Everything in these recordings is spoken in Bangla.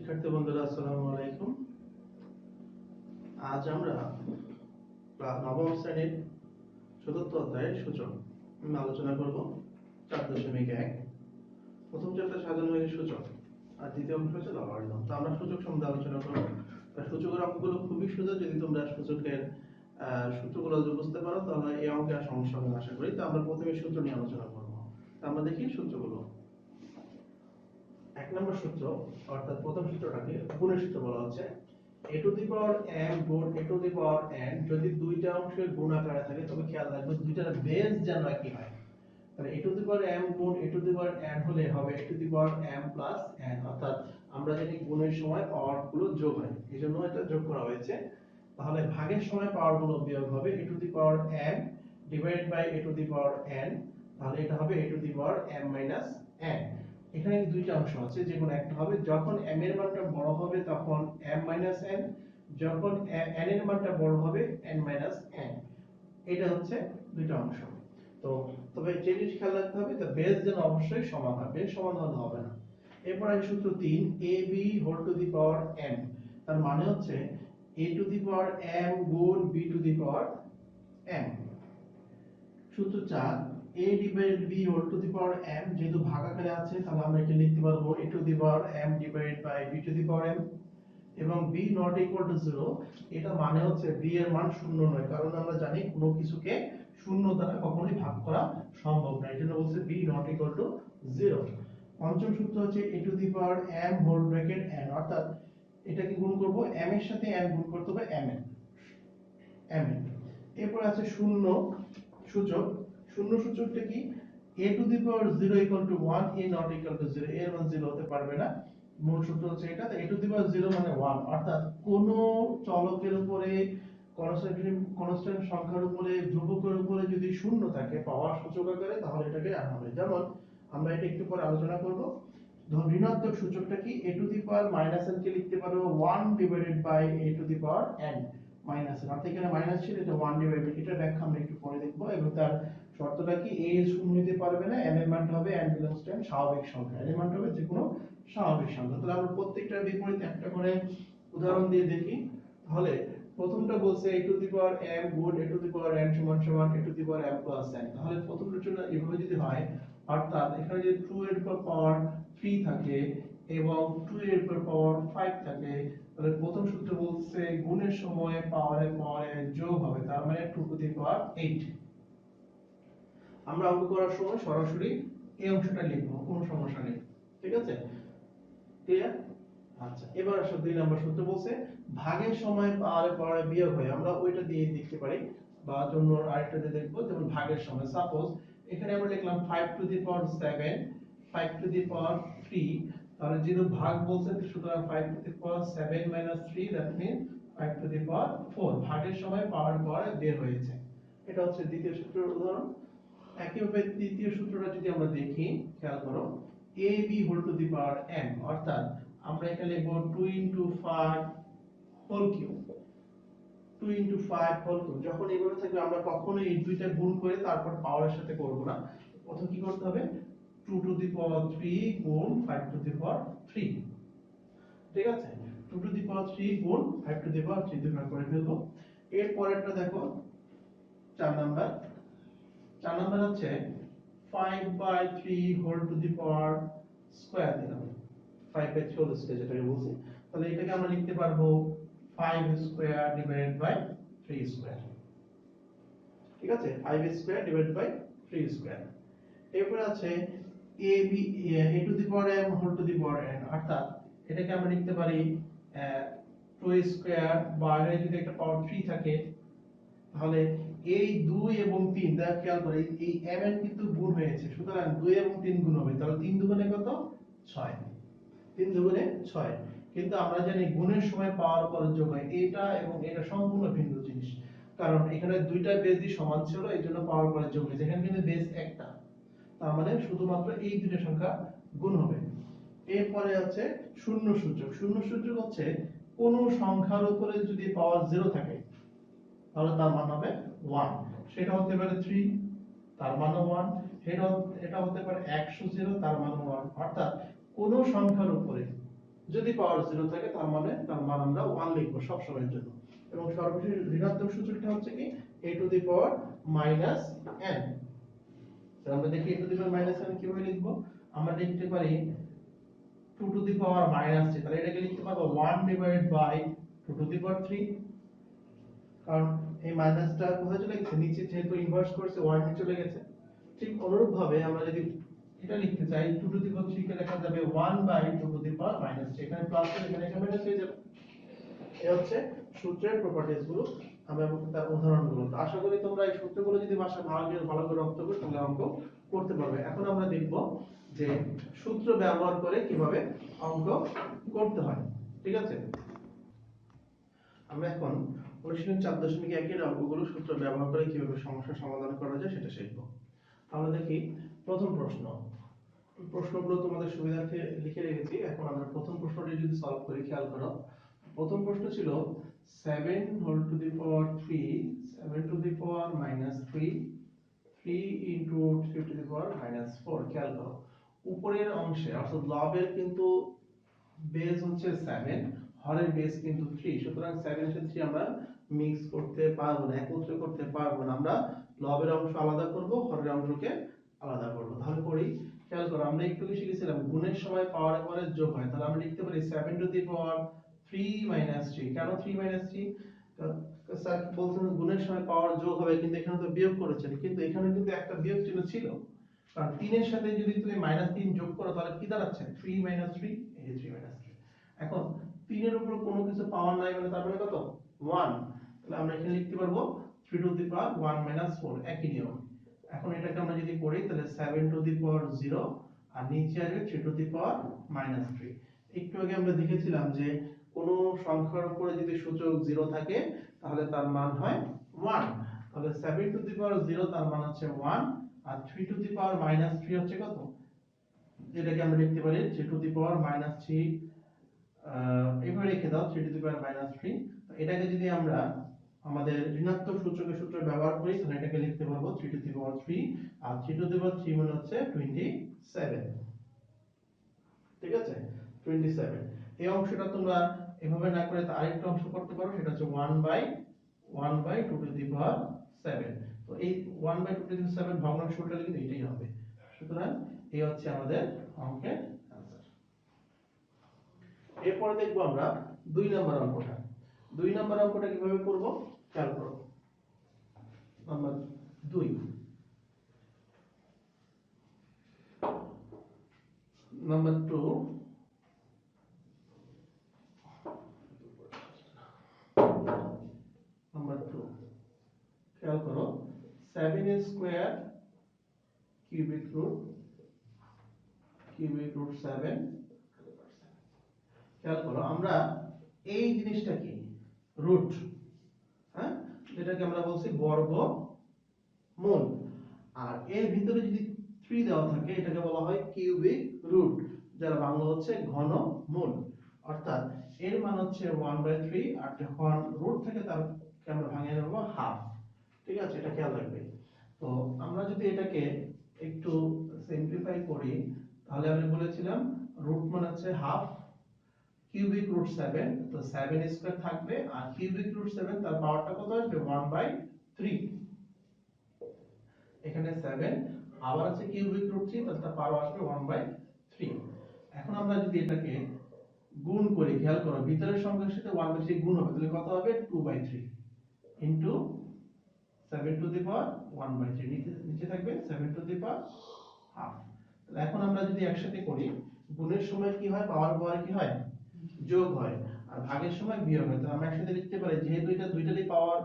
শিক্ষার্থী বন্ধুরা আসসালামু আলাইকুম। আজ আমরা নবম শ্রেণীর চতুর্থ অধ্যায়ের সূচক আমি আলোচনা করব 4.1। প্রথম চ্যাপ্টার সাজানো হয়েছে সূচক আর দ্বিতীয় অংশ হচ্ছে লগারিদম। তো আমরা সূচক সম্বন্ধে আলোচনা করব। সূচকের অঙ্কগুলো খুবই সোজা, যদি তোমরা সূচকের সূত্রগুলো যদি বুঝতে পারো তাহলে এই অঙ্কে আর সমস্যা হবে না আশা করি। তো আমরা প্রথমে সূত্র নিয়ে আলোচনা করব। তো আমরা দেখি সূত্রগুলো। এক নম্বর সূত্র অর্থাৎ প্রথম সূত্রটাকে গুণের সূত্র বলা হচ্ছে। a to the power m গুণ a to the power n যদি দুইটা অংশের গুণ আকারে থাকে তবে খেয়াল রাখবে দুইটার বেস যেন একই হয়। তাহলে a to the power m গুণ a to the power n হলে হবে a to the power m plus n, অর্থাৎ আমরা জানি গুণের সময় পাওয়ার গুলো যোগ হয়, এজন্য এটা যোগ করা হয়েছে। তাহলে ভাগের সময় পাওয়ার গুলো বিয়োগ হবে a to the power m divided by a to the power n, তাহলে এটা হবে a to the power m minus n। এখানে দুইটা অংশ আছে, যে কোনো একটা হবে। যখন m এর মানটা বড় হবে তখন m মাইনাস n, যখন n এর মানটা বড় হবে n মাইনাস n। এটা হচ্ছে দুইটা অংশ। তো তবে যে জিনিস খেয়াল রাখতে হবে, তা বেস যেন অবশ্যই সমান হয়, বেস সমান হলে হবে না। এরপর আছে সূত্র 3 ab whole to the power m, তার মানে হচ্ছে a to the power m গুণ b to the power m। সূত্র 4 a divided b whole to the power m, যেহেতু ভাগ আকারে আছে তাহলে আমরা এটা লিখতে পারবো a to the power m divided by b to the power m। এবং b নট ইকুয়াল টু 0, এটা মানে হচ্ছে b এর মান শূন্য নয়, কারণ আমরা জানি কোনো কিছুকে শূন্য দ্বারা কখনোই ভাগ করা সম্ভব নয়, এজন্য বলছে b নট ইকুয়াল টু 0। পঞ্চম সূত্র হচ্ছে a to the power m whole bracket n, অর্থাৎ এটাকে গুণ করব m এর সাথে n গুণ করতে হবে m এর। এরপর আছে শূন্য সূচক। শূন্য সূচকটা কি? a to the power 0 equal to 1, a not equal to 0, এর মান 0 হতে পারবে না। মূল সূত্র হচ্ছে এটা, a টু দি পাওয়ার 0 মানে 1, অর্থাৎ কোন চলকের উপরে কনস্ট্যান্ট সংখ্যার উপরে ধ্রুবকের উপরে যদি শূন্য থাকে পাওয়ার সূচক আকারে, তাহলে এটাকে আনা হবে। যেমন আমরা এটা একটু পরে আলোচনা করব। ধর ঋণাত্মক সূচকটা কি? a to the power minus n কে লিখতে পারবো 1 divided by a to the power n minus n, অর্থাৎ এখানে মাইনাস ছিল, এটা 1 ডিভাইডেড, এটা ব্যাখ্যা আমরা একটু পরে দেখব। এবং তার শর্তটা কি? a শূন্য হতে পারবে না, n এর মানটা হবে n বিলংস টু n স্বাভাবিক সংখ্যা, n এর মানটা হবে যে কোনো স্বাভাবিক সংখ্যা। তাহলে আমরা প্রত্যেকটার বিপরীতে একটা করে উদাহরণ দিয়ে দেখি। তাহলে প্রথমটা বলছে a to the power m গুণ a to the power n সমান সমান a to the power m plus n। তাহলে প্রথমটার জন্য এভাবে যদি হয়, অর্থাৎ এখানে যদি 2 এর উপর পাওয়ার 3 থাকে এবং 2 এর উপর পাওয়ার 5 থাকে, তাহলে প্রথম সূত্র বলছে গুণের সময় পাওয়ারে যোগ হবে, তার মানে 2 টু দি পাওয়ার 8। আমরা অঙ্ক করার সময় সরাসরি এই অংশটা লিখব, কোনো সমস্যা নেই, ঠিক আছে? ক্লিয়ার? আচ্ছা, এবার আসো 2 নাম্বার সূত্র বলছে ভাগের সময় পাওয়ারে বিয়োগ হয়, আমরা ওইটা দিয়ে লিখতে পারি বা অন্য আরেকটা দিয়ে দেখব। যেমন ভাগের সময়, সাপোজ এখানে আমরা লিখলাম 5 to the power 7, 5 to the power 3, তাহলে যেহেতু ভাগ বলছে সুতরাং 5 to the power 7 - 3, that means 5 to the power 4। ভাগের সময় পাওয়ারে বের হয়েছে। এটা হচ্ছে দ্বিতীয় সূত্রের উদাহরণ। একইভাবে তৃতীয় সূত্রটা যদি আমরা দেখি, খেয়াল করো ab whole to the power m, অর্থাৎ আমরা এখানে লিখব 2 * 5 হোল কিউব, 2 * 5 হোল কিউব। যখন এভাবে থাকবে আমরা কখনোই এই দুইটা গুণ করে তারপর পাওয়ারের সাথে করব না, প্রথম কি করতে হবে 2 টু দি পাওয়ার 3 গুণ 5 টু দি পাওয়ার 3, ঠিক আছে? 2 টু দি পাওয়ার 3 গুণ 5 টু দি পাওয়ার 3 দুই ভাগ করে ফেলবো। এর পরেরটা দেখো 4 নাম্বার। 4 নাম্বার হচ্ছে 5/3 whole to the power square দিলাম, 5/3 হোল স্কয়ার যেটাকে বলছি। তাহলে এটাকে আমরা লিখতে পারবো 5 স্কয়ার ডিভাইডেড বাই 3 স্কয়ার, ঠিক আছে? 5 স্কয়ার ডিভাইডেড বাই 3 স্কয়ার। এরপর আছে a to the power m whole to the power n, অর্থাৎ এটাকে আমরা লিখতে পারি 2 স্কয়ার, বা এর যদি একটা পাওয়ার 3 থাকে, তাহলে এই 2 এবং 3 দেখো, খেয়াল করে এই mn কিন্তু গুণ হয়েছে, সুতরাং 2 এবং 3 গুণ হবে, তাহলে 3 দুগুণে কত? 6, 3 দুগুণে 6। কিন্তু আমরা জানি গুণের সময় পাওয়ার পর যোগ হয়, এটা এবং এটা সম্পূর্ণ ভিন্ন জিনিস, কারণ এখানে দুইটা বেসই সমান ছিল, এইজন্য পাওয়ার পরে যোগ হয়েছে। এখানে কিন্তু বেস একটা, তার মানে শুধুমাত্র এই দুটো সংখ্যা গুণ হবে। এরপরে আছে শূন্য সূচক। শূন্য সূচক হচ্ছে কোন সংখ্যার উপরে যদি পাওয়ার 0 থাকে তাহলে তার মান হবে 1, সেটা হতে পারে 3, তার মানও 1, এটা হতে পারে 100, তার মানও 1। অর্থাৎ কোন সংখ্যার উপরে যদি পাওয়ার 0 থাকে তার মানে তার মান আমরা 1 লিখব সব সময়ের জন্য। এবং সর্বশেষ ঋণাত্মক সূচকটা হচ্ছে কি a to the power minus n। তাহলে আমরা দেখি a to the power minus n কিভাবে লিখব। আমরা লিখতে পারি 2 টু দি পাওয়ার মাইনাস 3, তাহলে এটাকে লিখতে পারবো 1 divided by 2 to the power 3। কারণ এই মাইনাসটা কোথায় চলে গেছে, নিচে যেহেতু ইনভার্স করছে 1 নিচে চলে গেছে। ঠিক অনুরূপ ভাবে আমরা যদি এটা লিখতে চাই 2 টু দি পাওয়ার 3 কে লেখা যাবে 1 by 2 to the power minus 3, এখানে প্লাস এখানে মাইনাস হয়ে যাবে। এই হচ্ছে সূত্রের প্রপার্টিজ গুলো আমরা তার উদাহরণগুলো। তো আশা করি তোমরা এই সূত্রগুলো যদি বাসায় ভালো করে রপ্ত করো তাহলে অঙ্ক করতে পারবে। এখন আমরা দেখব যে সূত্র ব্যবহার করে কিভাবে অঙ্ক করতে হয়। ঠিক আছে, আমরা এখন অনুশীলন 4.1 এর অঙ্কগুলো সূত্র ব্যবহার করে কিভাবে সমস্যার সমাধান করা যায় সেটা শিখব। আমরা দেখি প্রথম প্রশ্ন। প্রশ্নগুলো তোমাদের সুবিধার্থে লিখে রেখেছি। এখন আমরা প্রথম প্রশ্নটি যদি সলভ করি, খেয়াল করো। প্রথম প্রশ্ন ছিল 7 whole to the power 3 7 to the power minus 3 3 into 3 to the power minus 4। খেয়াল করো উপরের অংশে অর্থাৎ লবের কিন্তু বেস হচ্ছে 7, হরের বেস কিন্তু 3, সুতরাং 7 এর সাথে 3 আমরা মিক্স করতে পারবো না, একত্র করতে পারবো না। আমরা লবের অংশ আলাদা করব, হরের অংশকে আলাদা করব। তাহলে করি, খেয়াল করো আমরা একটু কি শিখেছিলাম গুণের সময় পাওয়ারের পরে যোগ হয়। তাহলে আমরা লিখতে পারি 7 টু দি পাওয়ার 3 মাইনাস 3। কেন 3 মাইনাস 3? স্যার বলছেন গুণের সময় পাওয়ার যোগ হবে, কিন্তু এখানে তো বিয়োগ করেছেন, কিন্তু এখানে কিন্তু একটা বিয়োগ চিহ্ন ছিল। কারণ 3 এর সাথে যদি তুমি -3 যোগ করো তাহলে কি দাঁড়াচ্ছে 3 3, এই যে 3 3। এখন 3 এর উপর কোনো কিছু পাওয়ার নাই মানে তার মানে কত 1। তাহলে আমরা এখানে লিখতে পারবো 3 টু দি পাওয়ার 1 4, একই নিয়ম। এখন এটাকে আমরা যদি করি তাহলে 7 টু দি পাওয়ার 0 আর নিচে আসবে 3 টু দি পাওয়ার -3। একটু আগে আমরা দেখেছিলাম যে কোন সংখ্যার উপরে যদি সূচক 0 থাকে তাহলে তার মান হয় 1। তাহলে 7 টু দি পাওয়ার 0 তার মান হচ্ছে 1, আর 3 টু দি পাওয়ার -3 হচ্ছে কত, এটাকে আমরা লিখতে পারি 3 টু দি পাওয়ার -3। এইভাবে রেখে দাও 3 টু দি পাওয়ার -3। তো এটাকে যদি আমরা আমাদের ঋণাত্মক সূচকের সূত্র ব্যবহার করি তাহলে এটাকে লিখতে পারবো 3 to the power 3, R 3 to the power 3 মানে হচ্ছে 27। ঠিক আছে, 27। এই অংশটা তোমরা এভাবে না করে আরেকটা অংশ করতে পারো, সেটা হচ্ছে 1 বাই 2 টু দি পাওয়ার 7। তো এই 1 বাই 2 টু দি 7 ভগ্নাংশটা কিন্তু এটাই হবে। সুতরাং এই হচ্ছে আমাদের অঙ্কের आंसर। এরপর দেখব আমরা 2 নম্বর অঙ্কটা। 2 নম্বর অঙ্কটা কিভাবে করব খেয়াল করো। নাম্বার 2, নাম্বার 2, নাম্বার 2 খেয়াল করো 7 স্কয়ার কিউবিক রুট 7। খেয়াল করো আমরা এই জিনিসটা কি রুট, হ্যাঁ, যেটাকে আমরা বলছি বর্গমূল। আর এর ভিতরে যদি 3 দেওয়া থাকে এটাকে বলা হয় কিউবিক রুট, যার বাংলা হচ্ছে ঘনমূল। অর্থাৎ এর মান হচ্ছে 1/3, আর যখন রুট থেকে তারকে আমরা ভাঙিয়ে নেব হাফ। ঠিক আছে, এটা খেয়াল রাখবে। তো আমরা যদি এটাকে একটু সিম্পলিফাই করি তাহলে আমি বলেছিলাম রুট মানে হচ্ছে হাফ, কিউবিক রুট 7, তো 7 স্কয়ার থাকবে, আর কিউবিক রুট 7 তার পাওয়ারটা কত আসবে 1/3। এখানে 7 আবার আছে কিউবিক রুট 3, তার পাওয়ার আসবে 1/3। এখন আমরা যদি এটাকে গুণ করি, খেয়াল করো ভিতরের সংখ্যার সাথে 1/3 গুণ হবে, তাহলে কত হবে 2/3 ইনটু 7 টু দি পাওয়ার 1/3, নিচে থাকবে 7 টু দি পাওয়ার হাফ। তাহলে এখন আমরা যদি একসাথে করি, গুণের সময় কি হয় পাওয়ার পাওয়ার কি হয় যোগ হয়, আর ভাগের সময় বিয়োগ হয়। তাহলে আমরা একসাথে লিখতে পারি যেহেতু এটা দুইটারই পাওয়ার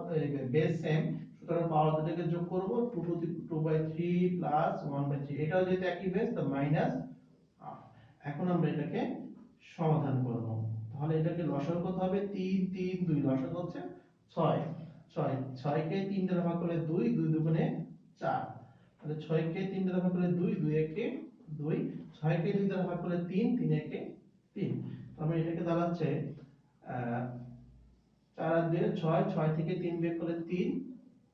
বেস সেম, সুতরাং পাওয়ার দুটোকে যোগ করব 2/3 প্লাস 1/3, এটাও যেহেতু একই বেস তো মাইনাস হাফ। এখন আমরা এটাকে সমাধান করব। তাহলে এটাকে লসাগু কত হবে 3 3 2, লসাগু হচ্ছে 6 6 6 কে 3 দ্বারা ভাগ করলে 2 2 দুগুণে 4। তাহলে 6 কে 3 দ্বারা ভাগ করলে 2 2 একে 2, 6 কে 2 দ্বারা ভাগ করলে 3 3 একে 3। তাহলে এটাকে দাঁড়াচ্ছে 4 আর 2 6, 6 থেকে 3 বিয়োগ করলে 3,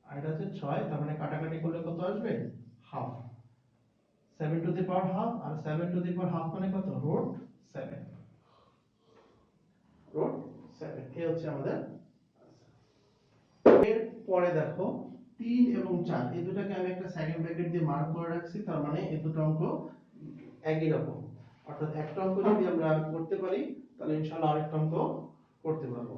আর এটা হচ্ছে 6, তার মানে কাটাকাটি করলে কত আসবে half. 7 to the power half, আর 7 টু দি পাওয়ার হাফ মানে কত রুট 7। রুট 7 এই হচ্ছে আমাদের। এর পরে দেখো 3 এবং 4 এই দুটাকে আমি একটা সেকেন্ড ব্র্যাকেট দিয়ে মার্ক করে রাখছি, তার মানে এই দুটো অঙ্ক একই রকম। অর্থাৎ একটা অঙ্ক যদি আমরা করতে পারি তাহলে ইনশাআল্লাহ আরেকটা অঙ্ক করতে পারবো।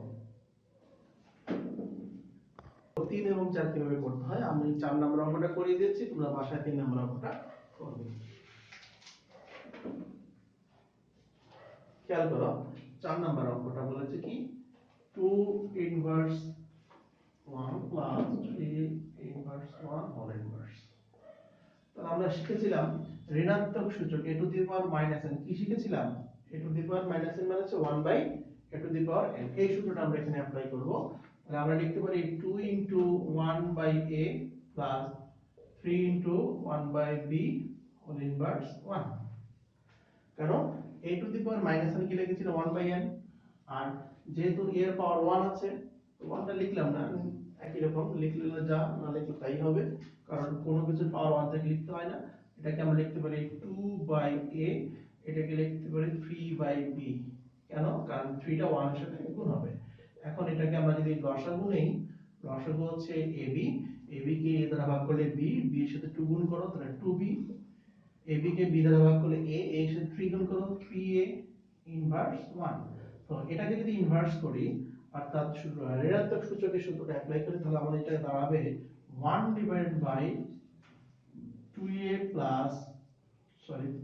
3 এবং 4 কিভাবে করতে হয় আমি 4 নম্বর অঙ্কটা করিয়ে দিয়েছি, তোমরা বাসায় 3 নম্বর অঙ্কটা করবে। খেয়াল করো 4 নম্বর অঙ্কটা বলেছে কি 2 inverse 1 plus 3 inverse 1 whole inverse. তাহলে আমরা শিখেছিলাম ঋণাত্মক সূচক a to the power minus n, কি শিখেছিলাম a to the power minus n মানে হচ্ছে 1 by a to the power n। এই সূত্রটা আমরা এখানে অ্যাপ্লাই করব। তাহলে আমরা লিখতে পারি 2 into 1 by a plus 3 into 1 by b whole inverse 1। কারণ a to the power minus n কি লিখেছিল 1 বাই n, আর যেহেতু a এর পাওয়ার 1 আছে 1 টা লিখলাম না, একই রকম লিখলে যা না লিখলে তাই হবে, কারণ কোনো কিছুর পাওয়ার 1 থেকে লিখতে হয় না। এটাকে আমরা লিখতে পারি 2 বাই a, এটাকে লিখতে পারি 3 বাই b। কেন? কারণ 3 টা 1 এর সাথে গুণ হবে। এখন এটাকে আমরা যদি লসাগু নেই, লসাগু হচ্ছে ab, ab কে a দ্বারা ভাগ করলে b, b এর সাথে 2 গুণ করো তাহলে 2b, ab কে b দ্বারা ভাগ করলে a, a এর সাথে 3 গুণ করো 3a ইনভার্স 1। তো এটাকে যদি ইনভার্স করি অর্থাৎ ঋণাত্মক সূচকের সূত্রটা অ্যাপ্লাই করি তাহলে আমাদের এটা দাঁড়াবে 1 divided by 2a plus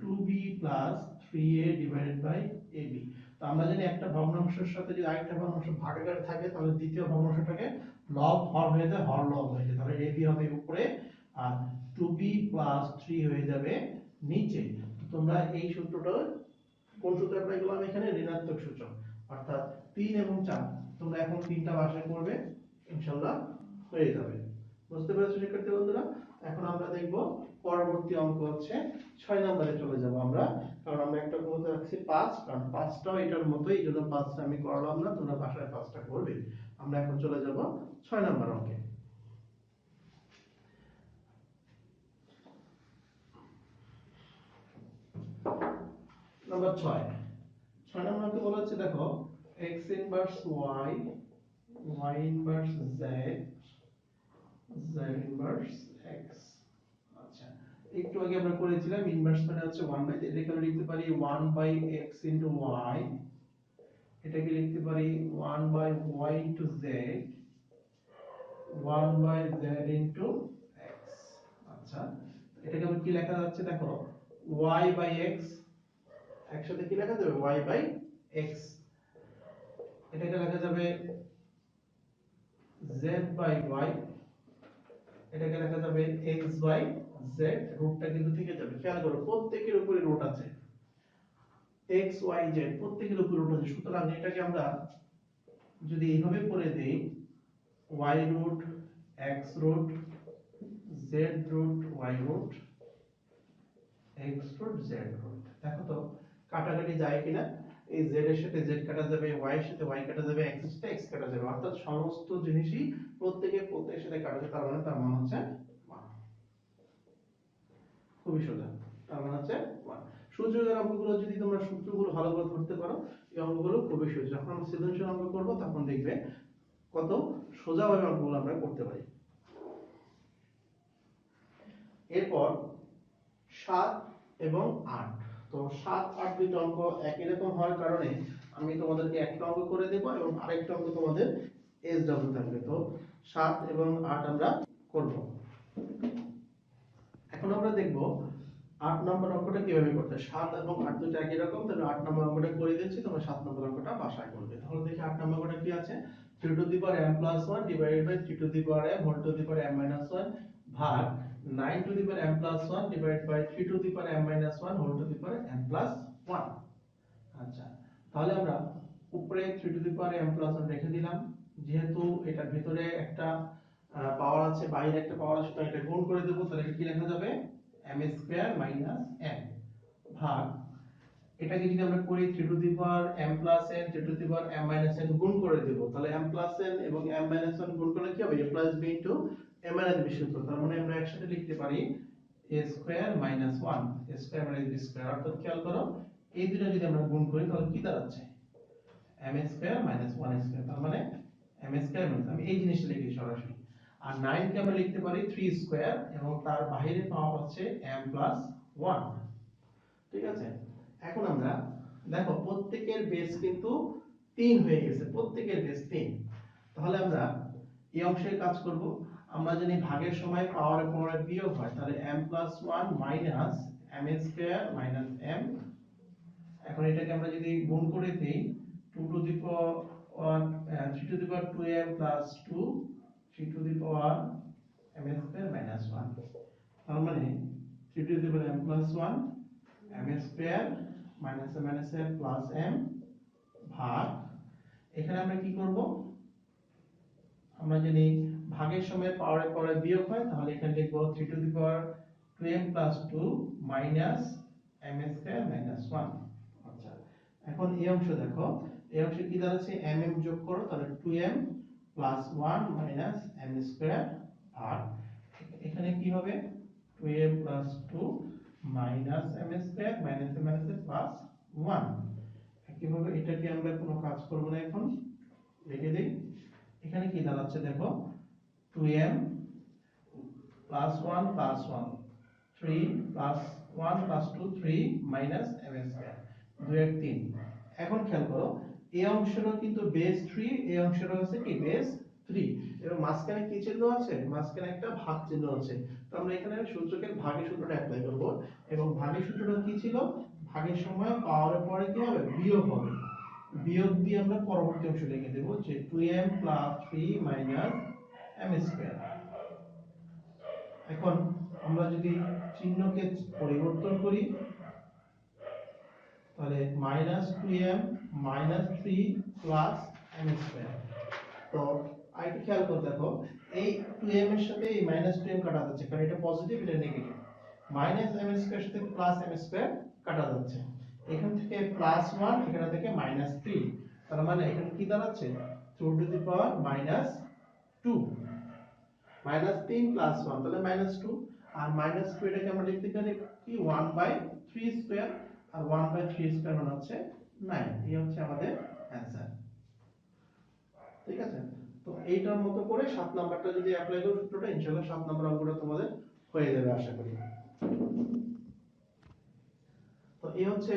2b plus 3a divided by ab। তো আমরা জানি একটা ভগ্নাংশের সাথে যদি আরেকটা ভগ্নাংশ ভাগাকারে থাকে তাহলে দ্বিতীয় ভগ্নাংশটাকে লব হর হয়ে যায়, হর লব হয়ে যায়, তাহলে ab হবে উপরে আর 2b প্লাস 3 হয়ে যাবে নিচে। তো তোমরা এই সূত্রটা কোন সূত্র অ্যাপ্লাই করলাম এখানে ঋণাত্মক সূচক, অর্থাৎ 3 এবং 4 তোমরা এখন তিনটা বাসায় করবে ইনশাআল্লাহ হয়ে যাবে। বুঝতে পেরেছো শিক্ষার্থী বন্ধুরা? এখন আমরা দেখব পরবর্তী অঙ্ক হচ্ছে 6 নম্বরে চলে যাব আমরা, কারণ আমরা একটা করতে রাখছি 5, কারণ 5টাও এটার মতোই, এইজন্য 5টা আমি করলাম না, তোমরা বাসায় 5টা করবে। আমরা এখন চলে যাব 6 নম্বর অঙ্কে। নাম্বার 6 নম্বর অঙ্কে বলা হচ্ছে দেখো x inverse y, y inverse z, z inverse x। আচ্ছা, একটু আগে আমরা করেছিলাম ইনভার্স মানে হচ্ছে 1 বাই, এটাকে আমরা লিখতে পারি 1 বাই x ইনটু y, এটাকে লিখতে পারি 1 by y into z, 1 by z into x। আচ্ছা, এটাকে আমরা কি লেখা যাচ্ছে দেখো y বাই x, একসাথে কি লেখা যাবে y বাই x, এটাকে লেখা যাবে z বাই y, এটাকে লেখা যাবে x বাই z, রুটটা কিন্তু থেকে যাবে। খেয়াল করো প্রত্যেকের উপরে রুট আছে, x y z প্রত্যেকের উপরে রুট আছে, সুতরাং এটাকে আমরা যদি এইভাবে করে দেই y root x root z root y root x root z root, দেখো তো কাটাকাটি যায় কিনা, এই z এর সাথে z কাটা যাবে, y এর সাথে y কাটা যাবে, x এর সাথে x কাটা যাবে, অর্থাৎ সমস্ত জিনিসই প্রত্যেকের সাথে কাটা যাবে, তার মানে হচ্ছে 1। খুবই সোজা, তার মানে হচ্ছে 1। সূত্রের অঙ্কগুলো যদি তোমরা সূত্রগুলো ভালো করে ধরতে পারো এই অঙ্কগুলো খুবই সোজা, যখন আমরা সৃজনশীল অঙ্ক করব তখন দেখবে কত সোজাভাবে অঙ্কগুলো আমরা করতে পারি। এরপর 7 এবং 8, তো 7 8 দুটো অঙ্ক একই রকম হওয়ার কারণে আমি তোমাদেরকে একটা অঙ্ক করে দেব এবং আরেকটা অঙ্ক তোমাদের এসডব্লিউ থাকবে। তো 7 এবং 8 আমরা করব। এখন আমরা দেখব 8 নম্বর অঙ্কটা কিভাবে করতে হয়। 7 এবং 8 দুটো একই রকম, তাহলে 8 নম্বর অঙ্কটা করে দিচ্ছি, তোমরা 7 নম্বর অঙ্কটা বাসায় করবে। তাহলে দেখি 8 নম্বর অঙ্কটা কি আছে, 3 to the power m plus 1 divided by 3 to the power m whole to the power m minus 1 ভাগ 9 to the power m plus 1 divided by 3 to the power m minus 1 whole to the power m plus 1। আচ্ছা, তাহলে আমরা উপরে 3 to the power m plus 1 রেখে দিলাম, যেহেতু এটার ভিতরে একটা পাওয়ার আছে বাইরে একটা পাওয়ার আছে, তো এটা গুণ করে দেব, তাহলে এটা কি লেখা যাবে m স্কয়ার মাইনাস n ভাগ, এটাকে যদি আমরা করি 3 to the power m plus n 3 to the power m minus n গুণ করে দেব, তাহলে m প্লাস n এবং m মাইনাস 1 গুণ করলে কি হবে a plus b into m minus b সূত্র, তার মানে আমরা একসাথে লিখতে পারি a square minus 1 a square minus b square. অর্থাৎ খেয়াল করো এই দুটো যদি আমরা গুণ করি তাহলে কি দাঁড়াচ্ছে m স্কয়ার মাইনাস 1 স্কয়ার, তার মানে m স্কয়ার মাইনাস, আমি এই জিনিসটা লিখি সরাসরি। আর 9 কে আমরা লিখতে পারি 3 স্কয়ার এবং তার বাইরে পাওয়া হচ্ছে m প্লাস 1। ঠিক আছে, এখন আমরা দেখো প্রত্যেকের বেস কিন্তু 3 হয়ে গেছে, প্রত্যেকের বেস 3। তাহলে আমরা এই অংশের কাজ করব। আমরা জানি ভাগের সময় পাওয়ারের পরে বিয়োগ হয়, তাহলে m plus 1 minus m square minus m। এখন এটাকে আমরা যদি গুণ করে দেই 2 to the power 3 to the power 2m plus 2 3 to the power m square minus 1, তার মানে 3 to the power m plus 1 m square minus m plus m ভাগ, এখানে আমরা কি করব, আমরা জানি ভাগের সময় পাওয়ারের পরে বিয়োগ হয়, তাহলে এখানে লিখব 3 to the power 2m plus 2 minus m square minus 1। আচ্ছা, এখন এই অংশ দেখো, এই অংশে কি দাঁড়াচ্ছে, mm যোগ করো, তাহলে 2m plus 1 minus m square ভাগ, এখানে কি হবে 2m plus 2 minus m square minus m plus 1। একইভাবে এটাকে আমরা কোনো কাজ করব না, এখন লিখে দেই। এখানে কি দাঁড়াচ্ছে দেখো, 2m plus 1 plus 1 3 plus 1 plus 2 3 minus m square 2 এর 3। এখন খেয়াল করো এই অংশটা কিন্তু বেস 3, এই অংশটা হচ্ছে কি বেস 3, এবং মাঝখানে কি চিহ্ন আছে, মাঝখানে একটা ভাগ চিহ্ন আছে। তো আমরা এখানে সূত্রকে ভাগের সূত্রটা অ্যাপ্লাই করব, এবং ভাগের সূত্রটা কি ছিল, ভাগের সময় পাওয়ারের পরে কি হবে, বিয়োগ হবে। বিয়োগ দিয়ে আমরা পরবর্তী অংশ লিখে দেব যে 2m plus 3 minus m square. এখন আমরা যদি চিহ্নকে পরিবর্তন করি, তাহলে minus 2m minus 3 plus m square. তো আরেকটু খেয়াল করে দেখো, এই 2m এর সাথে এই মাইনাস 2m কাটা যাচ্ছে, কারণ এটা পজিটিভ এটা নেগেটিভ। মাইনাস m স্কয়ার সাথে প্লাস m স্কয়ার কাটা যাচ্ছে, এখান থেকে প্লাস 1, এখান থেকে মাইনাস 3, তার মানে এখানে কি দাঁড়াচ্ছে 2 to the power minus 2, minus 3 plus 1 তাহলে মাইনাস 2, আর মাইনাস 2 এটাকে আমরা লিখতে পারি কি 1/3 স্কয়ার, আর 1/3 স্কয়ার মানে হচ্ছে 9। এই হচ্ছে আমাদের অ্যানসার। ঠিক আছে, তো এইটার মতো করে 7 নাম্বারটা যদি অ্যাপ্লাই করো সূত্রটা, ইনশাআল্লাহ 7 নাম্বার অঙ্কটা তোমাদের হয়ে যাবে আশা করি। তো এই হচ্ছে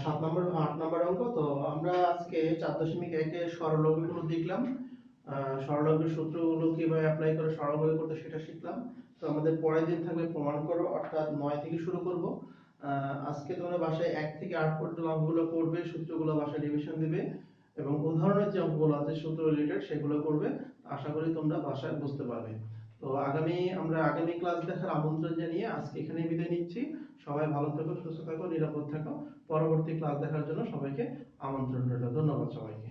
7 নম্বর 8 নম্বর অঙ্ক। তো আমরা আজকে 4.1 এর সরলরেখাগুলো দেখলাম, সরলরেখার সূত্রগুলো কিভাবে অ্যাপ্লাই করে সরলরেখা করতে সেটা শিখলাম। তো আমাদের পরের দিন থাকবে প্রমাণ করো, অর্থাৎ 9 থেকে শুরু করব। আজকে তোমরা বাসায় 1 থেকে 8 পর্যন্ত অঙ্কগুলো করবে, সূত্রগুলো বাসায় রিভিশন দিবে, এবং উদাহরণের যে অঙ্কগুলো আছে সূত্র রিলেটেড সেগুলো করবে। আশা করি তোমরা বাসায় বুঝতে পারবে। তো আমরা আগামী ক্লাস দেখার আমন্ত্রণ জানিয়ে আজকে এখানেই বিদায় নিচ্ছি। সবাই ভালো থেকো, সুস্থ থাকো, নিরাপদ থাকো। পরবর্তী ক্লাস দেখার জন্য সবাইকে আমন্ত্রণ রইল। ধন্যবাদ সবাইকে।